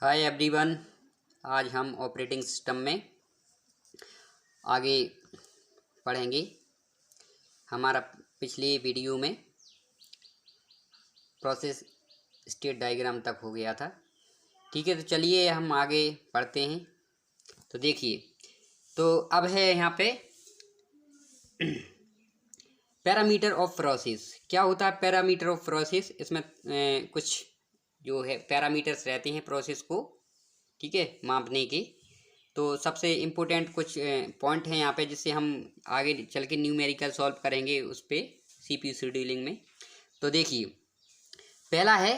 Hi everyone. आज हम operating system में आगे पढ़ेंगे। हमारा पिछले वीडियो में प्रोसेस स्टेट डायग्राम तक हो गया था। ठीक है, तो चलिए हम आगे पढ़ते हैं। तो देखिए, तो अब है यहाँ पे पैरामीटर ऑफ प्रोसेस। क्या होता है पैरामीटर ऑफ प्रोसेस? इसमें कुछ जो है पैरामीटर्स रहते हैं प्रोसेस को, ठीक है, मापने के। तो सबसे इम्पोर्टेंट कुछ पॉइंट हैं यहाँ पे, जिससे हम आगे चल के न्यूमेरिकल सॉल्व करेंगे उस पर सीपीयू शेड्यूलिंग में। तो देखिए, पहला है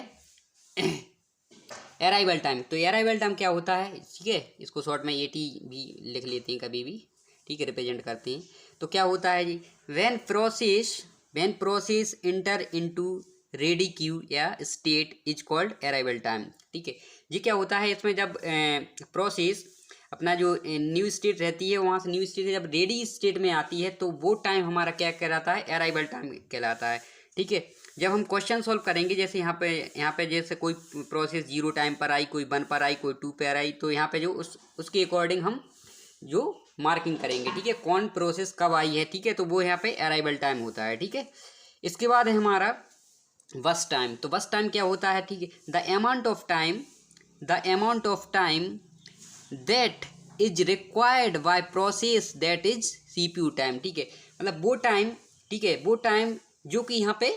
अराइवल टाइम। तो अराइवल टाइम क्या होता है, ठीक है, इसको शॉर्ट में एटी भी लिख लेते हैं कभी भी, ठीक है, रिप्रेजेंट करते हैं। तो क्या होता है जी, when process enter into ready queue या state is called arrival time. ठीक है, ये क्या होता है, इसमें जब प्रोसेस अपना जो न्यू स्टेट रहती है वहाँ से न्यू स्टेट से जब रेडी स्टेट में आती है तो वो टाइम हमारा क्या कहलाता है, अराइवल टाइम कहलाता है। ठीक है, जब हम क्वेश्चन सॉल्व करेंगे, जैसे यहाँ पे जैसे कोई प्रोसेस 0 टाइम पर आई, कोई 1 पर आई, कोई 2 पर आई, तो यहाँ पे जो उसके अकॉर्डिंग हम जो मार्किंग करेंगे, ठीक है, कौन प्रोसेस कब आई है, ठीक है, तो वो यहाँ पे अराइवल टाइम होता है। ठीक है, इसके बाद है हमारा बस टाइम। तो बस टाइम क्या होता है, ठीक है, the amount of time that is required by process that is CPU time. ठीक है, मतलब वो टाइम, ठीक है, वो टाइम जो कि यहाँ पे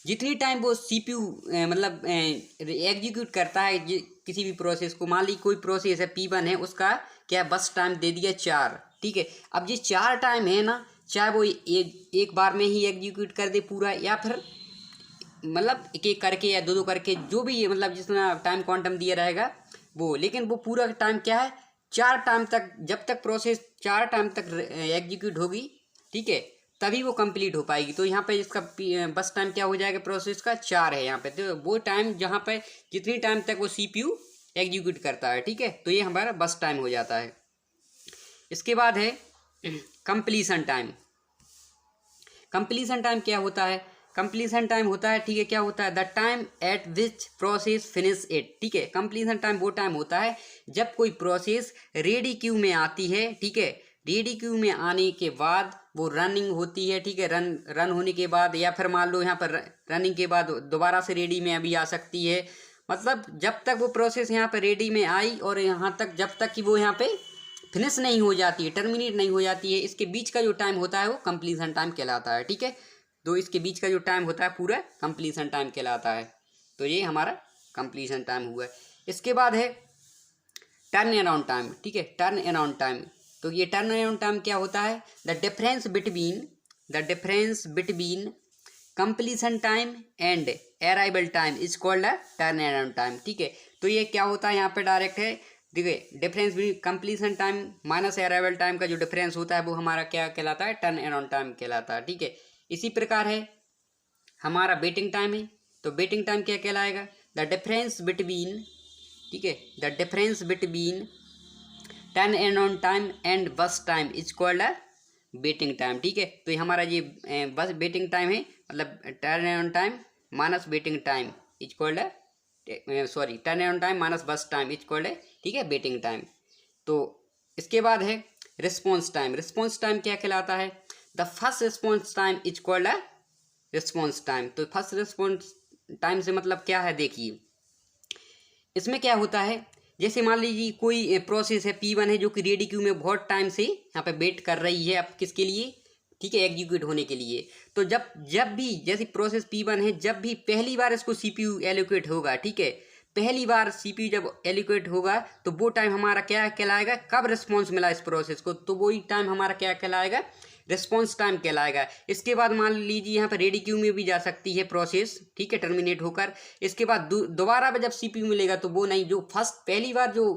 जितनी टाइम वो सीपीयू मतलब एग्जीक्यूट करता है किसी भी प्रोसेस को। मान ली कोई प्रोसेस है P1 है, उसका क्या बस टाइम दे दिया 4। ठीक है, अब ये 4 टाइम है ना, चाहे वो एक बार में ही एग्जीक्यूट कर दे पूरा, या फिर मतलब एक एक करके या दो करके, जो भी मतलब जितना टाइम क्वांटम दिया रहेगा वो, लेकिन वो पूरा टाइम क्या है, 4 टाइम तक, जब तक प्रोसेस 4 टाइम तक एग्जीक्यूट होगी, ठीक है, तभी वो कंप्लीट हो पाएगी। तो यहाँ पे इसका बस टाइम क्या हो जाएगा, प्रोसेस का 4 है यहाँ पे। तो वो टाइम जहाँ पे जितनी टाइम तक वो सीपीयू एग्जीक्यूट करता है, ठीक है, तो ये हमारा बस टाइम हो जाता है। इसके बाद है कंप्लीशन टाइम। कंप्लीशन टाइम क्या होता है, कंप्लीशन टाइम होता है, ठीक है, क्या होता है, the time eight which process finish it. ठीक है, कंप्लीशन टाइम वो टाइम होता है जब कोई प्रोसेस रेडी क्यू में आती है, ठीक है, रेडी क्यू में आने के बाद वो रनिंग होती है, ठीक है, रन होने के बाद, या फिर मान लो यहाँ पर रनिंग के बाद दोबारा से रेडी में अभी आ सकती है। मतलब जब तक वो प्रोसेस यहाँ पर रेडी में आई और यहाँ तक, जब तक कि वो यहाँ पे फिनिश नहीं हो जाती है, टर्मिनेट नहीं हो जाती है, इसके बीच का जो टाइम होता है वो कंप्लीशन टाइम कहलाता है। ठीक है, तो इसके बीच का जो टाइम होता है पूरा कंप्लीशन टाइम कहलाता है। तो ये हमारा कंप्लीशन टाइम हुआ है। इसके बाद है टर्न अराउंड टाइम। ठीक है, टर्न अराउंड टाइम। तो ये टर्न अराउंड टाइम क्या होता है, the difference between completion time and arrival time is called a turn around time. ठीक है, तो ये क्या होता है, यहाँ पे डायरेक्ट है, देखिए, difference between completion time minus arrival time का जो डिफरेंस होता है वो हमारा क्या कहलाता है, टर्न अराउंड टाइम कहलाता है। ठीक है, इसी प्रकार है हमारा वेटिंग टाइम है। तो वेटिंग टाइम क्या कहलाएगा, द डिफरेंस बिटवीन, ठीक है, the difference between turn around time and burst time is called a waiting time. ठीक है, तो ये हमारा ये बस वेटिंग टाइम है, मतलब turn around time minus waiting time is called a turn around time minus बस टाइम इज कॉल्ड है, ठीक है, वेटिंग टाइम। तो इसके बाद है रिस्पॉन्स टाइम। रिस्पॉन्स टाइम क्या कहलाता है, the first response time is called a response time. तो फर्स्ट रिस्पॉन्स टाइम से मतलब क्या है, देखिए, इसमें क्या होता है, जैसे मान लीजिए कोई प्रोसेस है P1 है जो कि रेडी क्यू में बहुत टाइम से यहाँ पे वेट कर रही है, अब किसके लिए, ठीक है, एग्जीक्यूट होने के लिए। तो जब भी जैसे प्रोसेस P1 है, जब भी पहली बार इसको सीपीयू एलोकेट होगा, ठीक है, पहली बार सीपीयू जब एलोकेट होगा तो वो टाइम हमारा क्या कहलाएगा, कब रिस्पॉन्स मिला इस प्रोसेस को, तो वही टाइम हमारा क्या कहलाएगा, रिस्पॉन्स टाइम कहलाएगा। इसके बाद मान लीजिए यहाँ पर रेडी क्यू में भी जा सकती है प्रोसेस, ठीक है, टर्मिनेट होकर। इसके बाद दोबारा जब सीपीयू मिलेगा तो वो नहीं, जो फर्स्ट पहली बार जो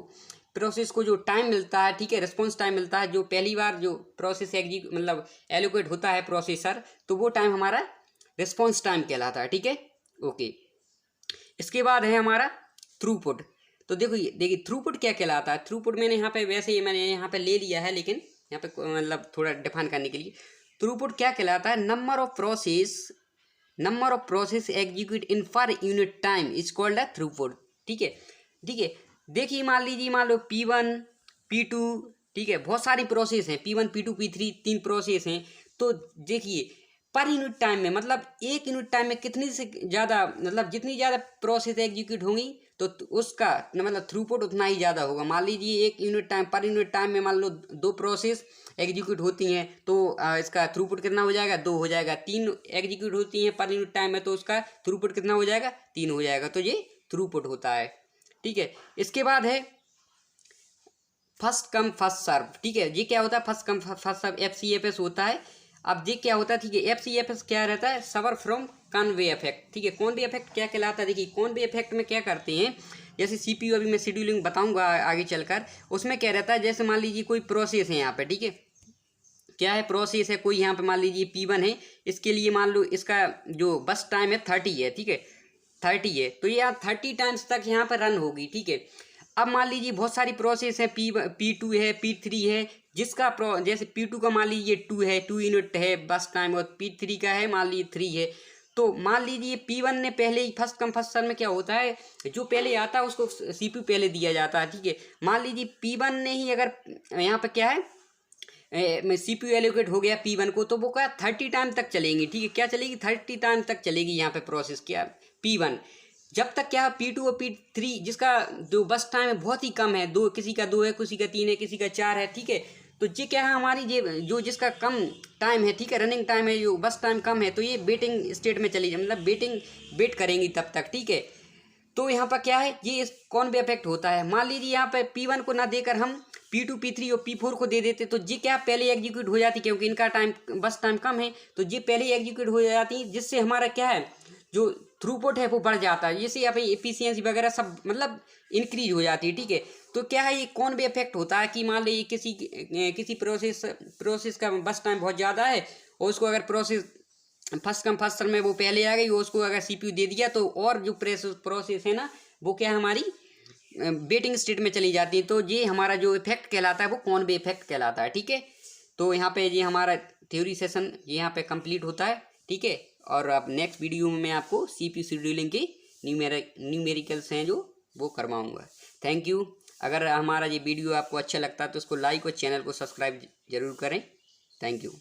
प्रोसेस को जो टाइम मिलता है, ठीक है, रिस्पॉन्स टाइम मिलता है, जो पहली बार जो प्रोसेस मतलब एलोकेट होता है प्रोसेसर, तो वो टाइम हमारा रिस्पॉन्स टाइम कहलाता है। ठीक है, ओके। इसके बाद है हमारा थ्रूपुट। तो देखिए थ्रूपुट क्या कहलाता है। थ्रूपुट मैंने यहाँ पे वैसे ही मैंने यहाँ पे ले लिया है, लेकिन यहाँ पे मतलब थोड़ा डिफाइन करने के लिए, थ्रूपुट क्या कहलाता है, number of process execute in per unit time is called a throughput. ठीक है, ठीक है। देखिए मान लीजिए, मान लो P1 P2, ठीक है, बहुत सारी प्रोसेस हैं, P1 P2 P3 तीन प्रोसेस हैं। तो देखिए पर यूनिट टाइम में, मतलब एक यूनिट टाइम में कितनी से ज़्यादा, मतलब जितनी ज़्यादा प्रोसेस एग्जीक्यूट होंगी तो उसका मतलब थ्रूपुट उतना ही ज़्यादा होगा। मान लीजिए एक unit time, per unit time में मान लो 2 प्रोसेस एग्जीक्यूट होती हैं तो इसका थ्रूपुट कितना हो जाएगा, 2 हो जाएगा। 3 एग्जीक्यूट होती हैं पर यूनिट टाइम में तो उसका थ्रूपुट कितना हो जाएगा, 3 हो जाएगा। तो ये थ्रूपुट होता है, ठीक है। इसके बाद है फर्स्ट कम फर्स्ट सर्व, ठीक है। ये क्या होता है, first come first serve, FCFS होता है। अब ये क्या होता है, ठीक है, FCFS क्या रहता है, सवर फ्रॉम कॉनवे इफेक्ट, ठीक है। कॉनवे इफेक्ट क्या कहलाता है, देखिए कॉनवे इफेक्ट में क्या करते हैं, जैसे CPU अभी मैं शेड्यूलिंग बताऊंगा आगे चलकर, उसमें क्या रहता है, जैसे मान लीजिए कोई प्रोसेस है यहाँ पे, ठीक है, क्या है प्रोसेस है कोई, यहाँ पे मान लीजिए P1 है, इसके लिए मान लो इसका जो बस टाइम है 30 है, ठीक है, 30 है, तो ये यहाँ 30 टाइम्स तक यहाँ पर रन होगी, ठीक है। अब मान लीजिए बहुत सारी प्रोसेस है, P2 है, P3 है, जिसका जैसे P2 का मान लीजिए 2 है, 2 यूनिट है बस टाइम, और P3 का है मान लीजिए 3 है। तो मान लीजिए P1 ने पहले ही फर्स्ट कम फर्स्ट सर्व में क्या होता है, जो पहले आता है उसको CPU पहले दिया जाता है, ठीक है। मान लीजिए P1 ने ही अगर यहाँ पर क्या है CPU एलोकेट हो गया P1 को, तो वो क्या 30 टाइम तक चलेंगी, ठीक है, क्या चलेगी 30 टाइम तक चलेगी यहाँ पे प्रोसेस क्या P1, जब तक क्या P2 और P3 जिसका जो बस टाइम है बहुत ही कम है, दो, किसी का 2 है, किसी का 3 है, किसी का 4 है, ठीक है। तो ये क्या है हमारी ये जो जिसका कम टाइम है, ठीक है, रनिंग टाइम है, जो बस टाइम कम है, तो ये वेटिंग स्टेट में चली जाए, मतलब वेट करेंगी तब तक, ठीक है। तो यहाँ पर क्या है, ये कॉनवे इफेक्ट होता है। मान लीजिए यहाँ पे P1 को ना देकर हम P2 P3 और P4 को दे देते तो ये क्या पहले एग्जीक्यूट हो जाती, क्योंकि इनका टाइम बस टाइम कम है तो ये पहले एग्जीक्यूट हो जाती, जिससे हमारा क्या है जो थ्रूपुट है वो बढ़ जाता है, जिससे यहाँ पे एफिशिएंसी वगैरह सब मतलब इंक्रीज हो जाती है, ठीक है। तो क्या है ये कॉनवे इफेक्ट होता है कि मान लीजिए किसी प्रोसेस का बस टाइम बहुत ज़्यादा है और उसको अगर फर्स्ट कम फर्स्ट सर्व में वो पहले आ गई, उसको अगर CPU दे दिया तो और जो प्रोसेस है ना वो क्या हमारी वेटिंग स्टेट में चली जाती है। तो ये हमारा जो इफेक्ट कहलाता है वो कॉनवे इफेक्ट कहलाता है, ठीक है। तो यहाँ पे ये हमारा थ्योरी सेशन ये यहाँ पे कंप्लीट होता है, ठीक है। और अब नेक्स्ट वीडियो में मैं आपको CPU शेड्यूलिंग के न्यूमेरिकल्स हैं जो वो करवाऊँगा। Thank you. अगर हमारा ये वीडियो आपको अच्छा लगता है तो उसको लाइक और चैनल को सब्सक्राइब जरूर करें। Thank you.